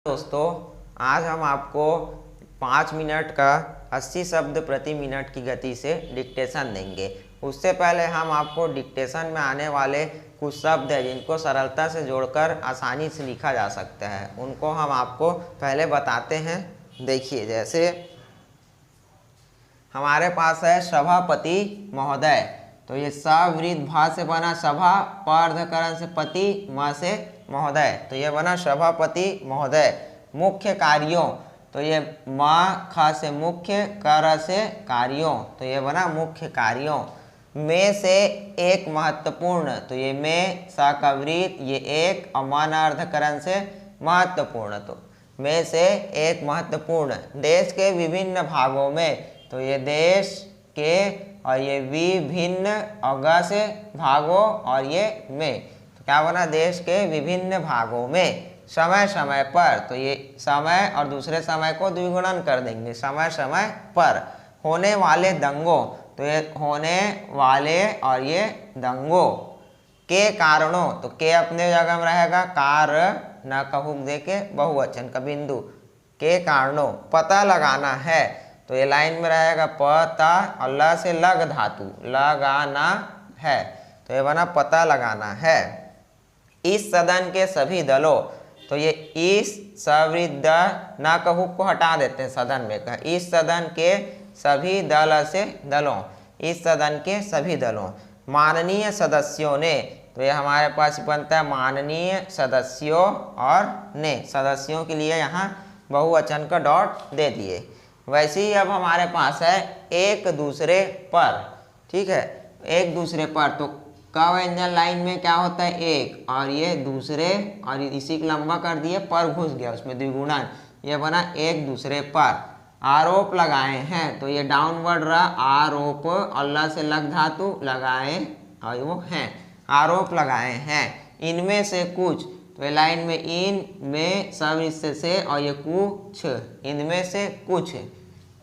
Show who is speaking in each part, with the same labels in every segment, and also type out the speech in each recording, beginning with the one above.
Speaker 1: दोस्तों, आज हम आपको 5 मिनट का 80 शब्द प्रति मिनट की गति से डिक्टेशन देंगे। उससे पहले हम आपको डिक्टेशन में आने वाले कुछ शब्द हैं जिनको सरलता से जोड़कर आसानी से लिखा जा सकता है, उनको हम आपको पहले बताते हैं। देखिए, जैसे हमारे पास है सभापति महोदय, तो ये सवृद्ध भा से बना सभा, पर्धकरण से पति, म से महोदय, तो ये बना सभापति महोदय। मुख्य कार्यों, तो ये म ख से मुख्य, कर से कार्यों, तो ये बना मुख्य कार्यों। में से एक महत्वपूर्ण, तो ये में सा का वृत्त, ये एक अमान अर्धकरण से महत्वपूर्ण, तो में से एक महत्वपूर्ण। देश के विभिन्न भागों में, तो ये देश के, और ये विभिन्न अगा से भागों, और ये में, तो क्या बना देश के विभिन्न भागों में। समय समय पर, तो ये समय और दूसरे समय को द्विगुणन कर देंगे, समय समय पर। होने वाले दंगों, तो ये होने वाले और ये दंगों। के कारणों, तो के अपने जगह में रहेगा, कार न कहूँ दे के बहुवचन का बिंदु, के कारणों। पता लगाना है, तो ये लाइन में रहेगा पता, और ल से लग धातु, लगाना है, तो ये बना पता लगाना है। इस सदन के सभी दलों, तो ये इस सवृद्ध न कहूँ को हटा देते हैं, सदन में कहा इस सदन के सभी दल से दलों, इस सदन के सभी दलों। माननीय सदस्यों ने, तो ये हमारे पास बनता है माननीय सदस्यों, और ने सदस्यों के लिए यहाँ बहुवचन का डॉट दे दिए। वैसे ही अब हमारे पास है एक दूसरे पर, ठीक है, एक दूसरे पर, तो क व्यंजन लाइन में क्या होता है एक, और ये दूसरे, और इसी को लंबा कर दिए, पर घुस गया उसमें द्विगुणन, ये बना एक दूसरे पर। आरोप लगाए हैं, तो ये डाउनवर्ड रहा आरोप, अल्लाह से लग धातु, लगाए और वो हैं, आरोप लगाए हैं। इनमें से कुछ, तो ये लाइन में इन में सब इससे से, और ये कुछ, इनमें से कुछ।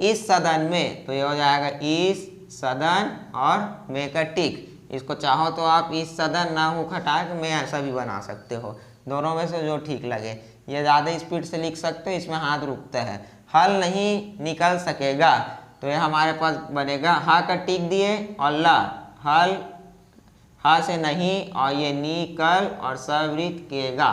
Speaker 1: इस सदन में, तो ये हो जाएगा इस सदन, और में का टिक। इसको चाहो तो आप इस सदन ना हो हटा के में ऐसा भी बना सकते हो, दोनों में से जो ठीक लगे। ये ज़्यादा स्पीड से लिख सकते हो, इसमें हाथ रुकता है। हल नहीं निकल सकेगा, तो ये हमारे पास बनेगा हा का टिक दिए, और ला, हल हा से नहीं, और ये निकल और सवृत्त केगा,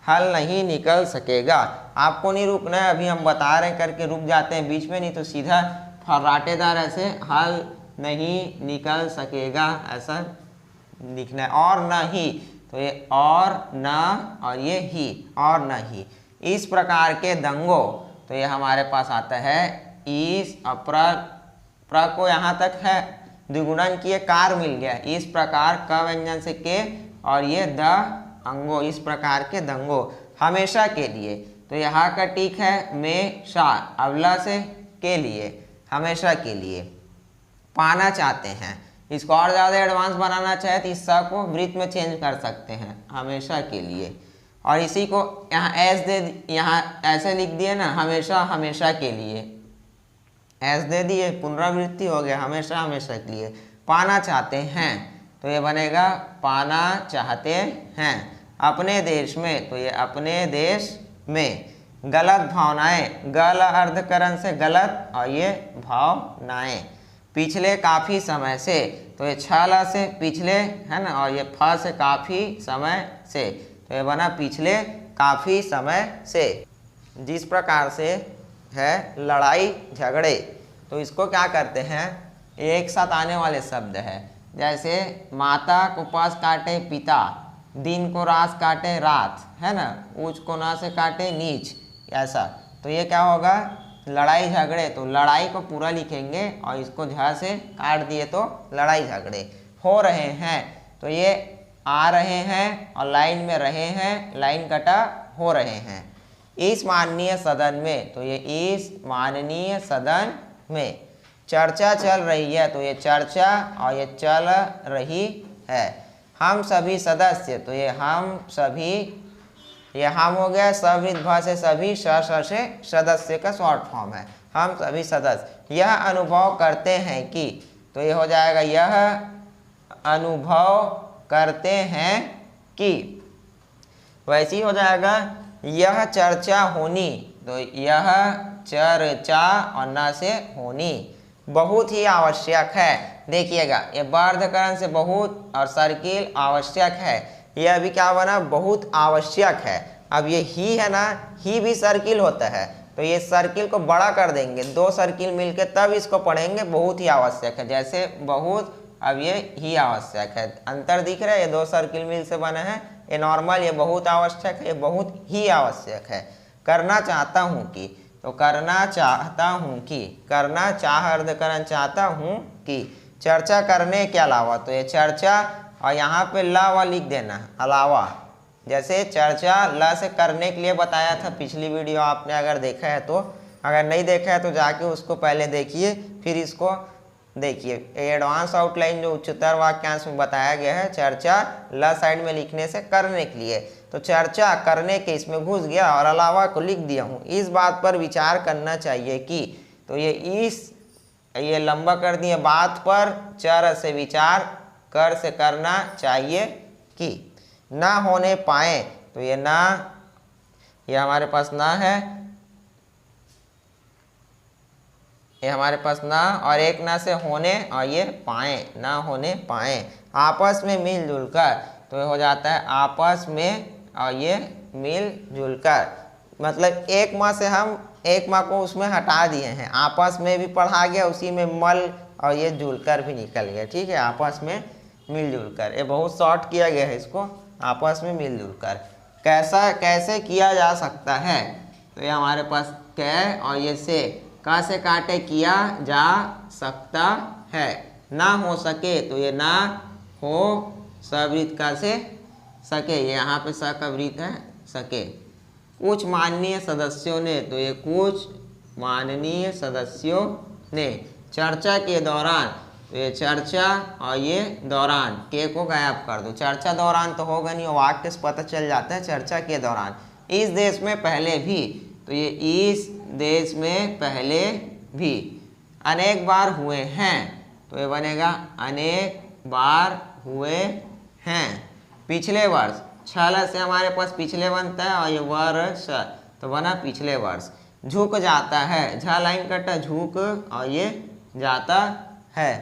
Speaker 1: हल नहीं निकल सकेगा। आपको नहीं रुकना है, अभी हम बता रहे हैं करके रुक जाते हैं बीच में, नहीं तो सीधा फर्राटेदार ऐसे हल नहीं निकल सकेगा ऐसा लिखना है। और न ही, तो ये और न, और ये ही, और न ही। इस प्रकार के दंगों, तो ये हमारे पास आता है इस, प्र को यहाँ तक है द्विगुणन किए, कार मिल गया। इस प्रकार क व्यंजन से के, और ये द अंगो, इस प्रकार के दंगों। हमेशा के लिए, तो यहाँ का टिक है में शा, अवला से के लिए, हमेशा के लिए। पाना चाहते हैं, इसको और ज़्यादा एडवांस बनाना चाहे तो इस सा को वृत्त में चेंज कर सकते हैं, हमेशा के लिए। और इसी को यहाँ एस दे, यहाँ ऐसे लिख दिए ना, हमेशा हमेशा के लिए, एस दे दिए, पुनरावृत्ति हो गया, हमेशा हमेशा के लिए। पाना चाहते हैं, तो ये बनेगा पाना चाहते हैं। अपने देश में, तो ये अपने देश में। गलत भावनाएं, गल अर्धकरण से गलत, और ये भावनाएं। पिछले काफ़ी समय से, तो ये छला से पिछले है ना, और ये फ से काफ़ी समय से, तो ये बना पिछले काफ़ी समय से। जिस प्रकार से है लड़ाई झगड़े, तो इसको क्या करते हैं, एक साथ आने वाले शब्द है। जैसे माता को पास काटे पिता, दिन को रात काटे रात, है ना, ऊंच को ना से काटे नीच, ऐसा। तो ये क्या होगा, लड़ाई झगड़े, तो लड़ाई को पूरा लिखेंगे, और इसको झ से काट दिए तो लड़ाई झगड़े। हो रहे हैं, तो ये आ रहे हैं, और लाइन में रहे हैं, लाइन कटा, हो रहे हैं। इस माननीय सदन में, तो ये इस माननीय सदन में। चर्चा चल रही है, तो ये चर्चा, और ये चल रही है। हम सभी सदस्य, तो ये हम सभी, ये हम हो गया, सवृद्ध भ से सभी, स से सदस्य का शॉर्ट फॉर्म है, हम सभी सदस्य। यह अनुभव करते हैं कि, तो ये हो जाएगा यह अनुभव करते हैं कि। वैसे ही हो जाएगा यह चर्चा होनी, तो यह चर्चा और न से होनी बहुत ही आवश्यक है। देखिएगा ये बार्धकरण से बहुत और सर्किल आवश्यक है, यह अभी क्या बना, बहुत आवश्यक है। अब ये ही है ना, ही भी सर्किल होता है, तो ये सर्किल को बड़ा कर देंगे, दो सर्किल मिलके तब इसको पढ़ेंगे बहुत ही आवश्यक है। जैसे बहुत, अब ये ही आवश्यक है, अंतर दिख रहा है, ये दो सर्किल मिल से बना है, ये नॉर्मल, ये बहुत आवश्यक है, ये बहुत ही आवश्यक है। करना चाहता हूँ कि, तो करना चाहता हूँ कि, करना चाह अर्धकरण चाहता हूँ कि, चर्चा करने के अलावा, तो ये चर्चा और यहाँ पे ला लिख देना अलावा। जैसे चर्चा ला से करने के लिए बताया था पिछली वीडियो, आपने अगर देखा है तो, अगर नहीं देखा है तो जाके उसको पहले देखिए फिर इसको देखिए। एडवांस आउटलाइन जो उच्चतर वाक्यांश में बताया गया है, चर्चा ला साइड में लिखने से करने के लिए, तो चर्चा करने के इसमें घुस गया और अलावा को लिख दिया हूँ। इस बात पर विचार करना चाहिए कि, तो ये लंबा कर दिए, बात पर चर से विचार, कर से करना चाहिए कि, ना होने पाए, तो ये ना, ये हमारे पास ना है, ये हमारे पास ना और एक ना से होने और ये पाए, ना होने पाए। आपस में मिलजुल कर, तो ये हो जाता है आपस में और ये मिलजुल कर, मतलब एक माँ से हम एक माँ को उसमें हटा दिए हैं, आपस में भी पढ़ा गया, उसी में मल और ये जुलकर भी निकल गया। ठीक है, आपस में मिलजुल कर, ये बहुत शॉर्ट किया गया है इसको, आपस में मिलजुल कर। कैसे किया जा सकता है, तो ये हमारे पास कै और ये से, का से काटे किया जा सकता है। ना हो सके, तो ये ना हो सवृत का से सके, ये यहाँ पे स का वृत्त है सके। कुछ माननीय सदस्यों ने, तो ये कुछ माननीय सदस्यों ने चर्चा के दौरान, तो ये चर्चा और ये दौरान, के को गायब कर दो, चर्चा दौरान तो होगा नहीं, वाक्य से पता चल जाता है चर्चा के दौरान। इस देश में पहले भी, तो ये इस देश में पहले भी अनेक बार हुए हैं, तो ये बनेगा अनेक बार हुए हैं। पिछले वर्ष, छल से हमारे पास पिछले बनता है और ये वर्ष, तो बना पिछले वर्ष। झुक जाता है, झा लाइन कटा, झुक और ये जाता है।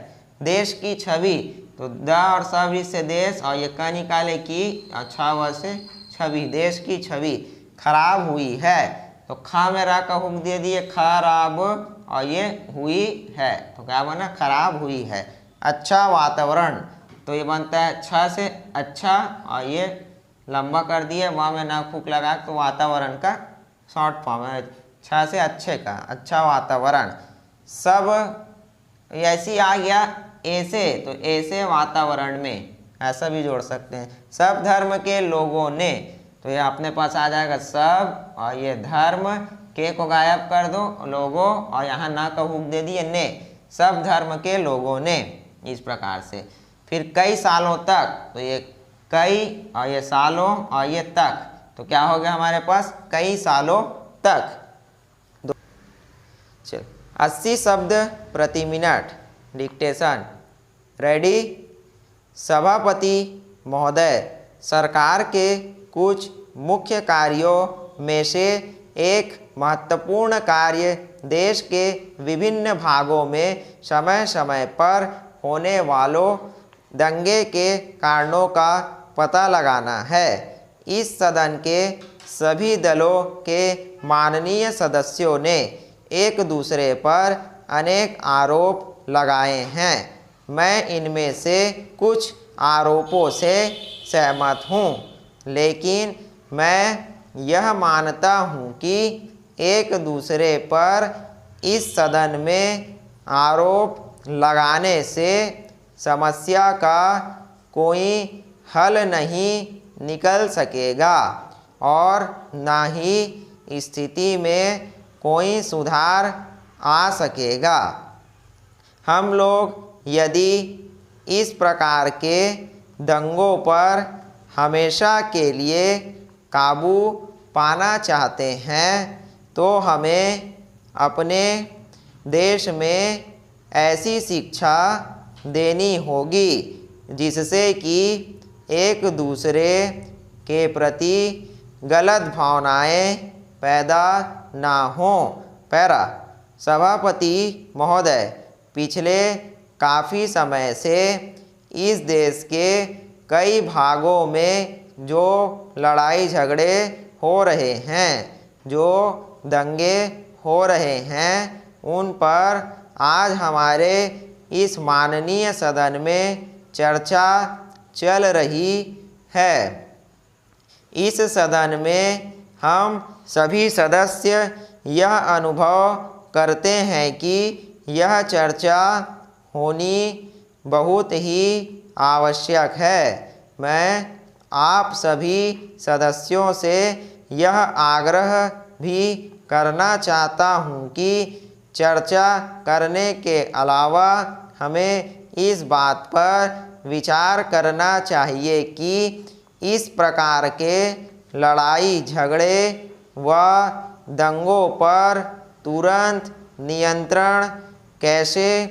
Speaker 1: देश की छवि, तो द और सवृत्त से देश और ये का निकाले की, अच्छा व से छवि, देश की छवि खराब हुई है, तो खा में रा का हुक दे दिए, खराब और ये हुई है, तो क्या बना, खराब हुई है। अच्छा वातावरण, तो ये बनता है अच्छा से अच्छा और ये लंबा कर दिए, वहाँ में ना फूक लगा, तो वातावरण का शॉर्ट फॉर्म है, अच्छा से अच्छे का, अच्छा वातावरण। सब ऐसी आ गया ऐसे, तो ऐसे वातावरण में ऐसा भी जोड़ सकते हैं। सब धर्म के लोगों ने, तो ये अपने पास आ जाएगा सब और ये धर्म, के को गायब कर दो, लोगों और यहाँ ना का हुक दे दिए ने, सब धर्म के लोगों ने, इस प्रकार से। फिर कई सालों तक, तो ये कई और ये सालों और ये तक, तो क्या हो गया हमारे पास, कई सालों तक। चल 80 शब्द प्रति मिनट डिक्टेशन रेडी। सभापति महोदय, सरकार के कुछ मुख्य कार्यों में से एक महत्वपूर्ण कार्य देश के विभिन्न भागों में समय समय पर होने वालों दंगे के कारणों का पता लगाना है। इस सदन के सभी दलों के माननीय सदस्यों ने एक दूसरे पर अनेक आरोप लगाए हैं। मैं इनमें से कुछ आरोपों से सहमत हूँ, लेकिन मैं यह मानता हूँ कि एक दूसरे पर इस सदन में आरोप लगाने से समस्या का कोई हल नहीं निकल सकेगा और न ही स्थिति में कोई सुधार आ सकेगा। हम लोग यदि इस प्रकार के दंगों पर हमेशा के लिए काबू पाना चाहते हैं तो हमें अपने देश में ऐसी शिक्षा देनी होगी जिससे कि एक दूसरे के प्रति गलत भावनाएं पैदा ना हों। पैरा। सभापति महोदय, पिछले काफ़ी समय से इस देश के कई भागों में जो लड़ाई झगड़े हो रहे हैं, जो दंगे हो रहे हैं, उन पर आज हमारे इस माननीय सदन में चर्चा चल रही है। इस सदन में हम सभी सदस्य यह अनुभव करते हैं कि यह चर्चा होनी बहुत ही आवश्यक है। मैं आप सभी सदस्यों से यह आग्रह भी करना चाहता हूँ कि चर्चा करने के अलावा हमें इस बात पर विचार करना चाहिए कि इस प्रकार के लड़ाई झगड़े व दंगों पर तुरंत नियंत्रण कैसे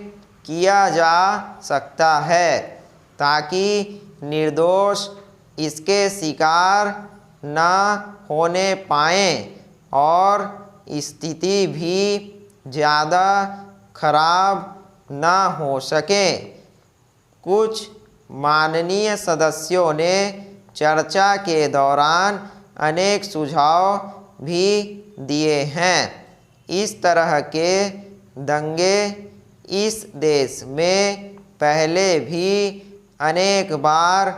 Speaker 1: किया जा सकता है, ताकि निर्दोष इसके शिकार न होने पाएं और स्थिति भी ज़्यादा खराब न हो सके। कुछ माननीय सदस्यों ने चर्चा के दौरान अनेक सुझाव भी दिए हैं। इस तरह के दंगे इस देश में पहले भी अनेक बार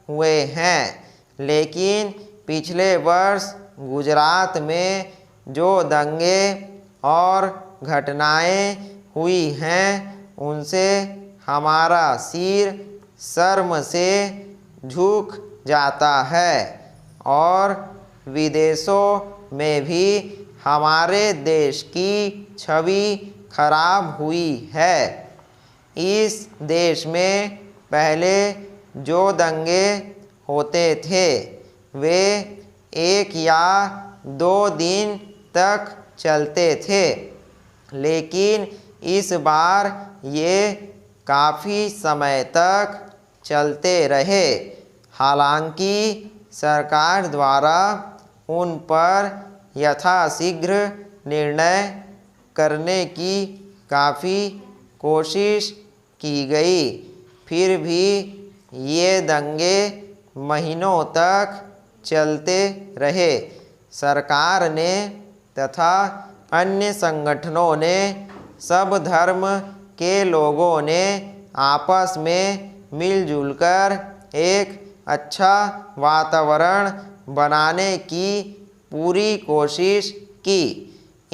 Speaker 1: हुए हैं, लेकिन पिछले वर्ष गुजरात में जो दंगे और घटनाएं हुई हैं, उनसे हमारा सिर शर्म से झुक जाता है और विदेशों में भी हमारे देश की छवि खराब हुई है। इस देश में पहले जो दंगे होते थे वे 1 या 2 दिन तक चलते थे, लेकिन इस बार ये काफ़ी समय तक चलते रहे। हालांकि सरकार द्वारा उन पर यथाशीघ्र निर्णय करने की काफ़ी कोशिश की गई, फिर भी ये दंगे महीनों तक चलते रहे। सरकार ने तथा अन्य संगठनों ने, सब धर्म के लोगों ने आपस में मिलजुल कर एक अच्छा वातावरण बनाने की पूरी कोशिश की।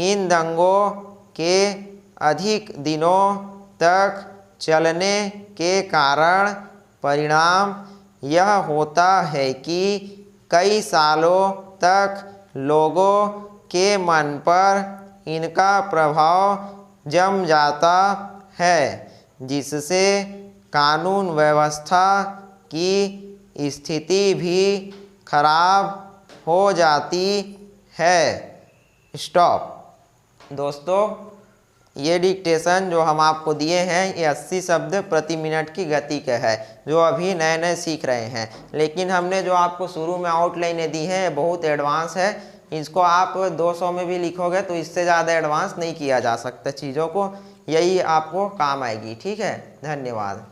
Speaker 1: इन दंगों के अधिक दिनों तक चलने के कारण परिणाम यह होता है कि कई सालों तक लोगों के मन पर इनका प्रभाव जम जाता है, जिससे कानून व्यवस्था की स्थिति भी खराब हो जाती है। स्टॉप। दोस्तों, ये डिक्टेशन जो हम आपको दिए हैं ये 80 शब्द प्रति मिनट की गति का है, जो अभी नए नए सीख रहे हैं। लेकिन हमने जो आपको शुरू में आउटलाइनें दी हैं बहुत एडवांस है। इसको आप 200 में भी लिखोगे तो इससे ज़्यादा एडवांस नहीं किया जा सकता चीज़ों को। यही आपको काम आएगी। ठीक है, धन्यवाद।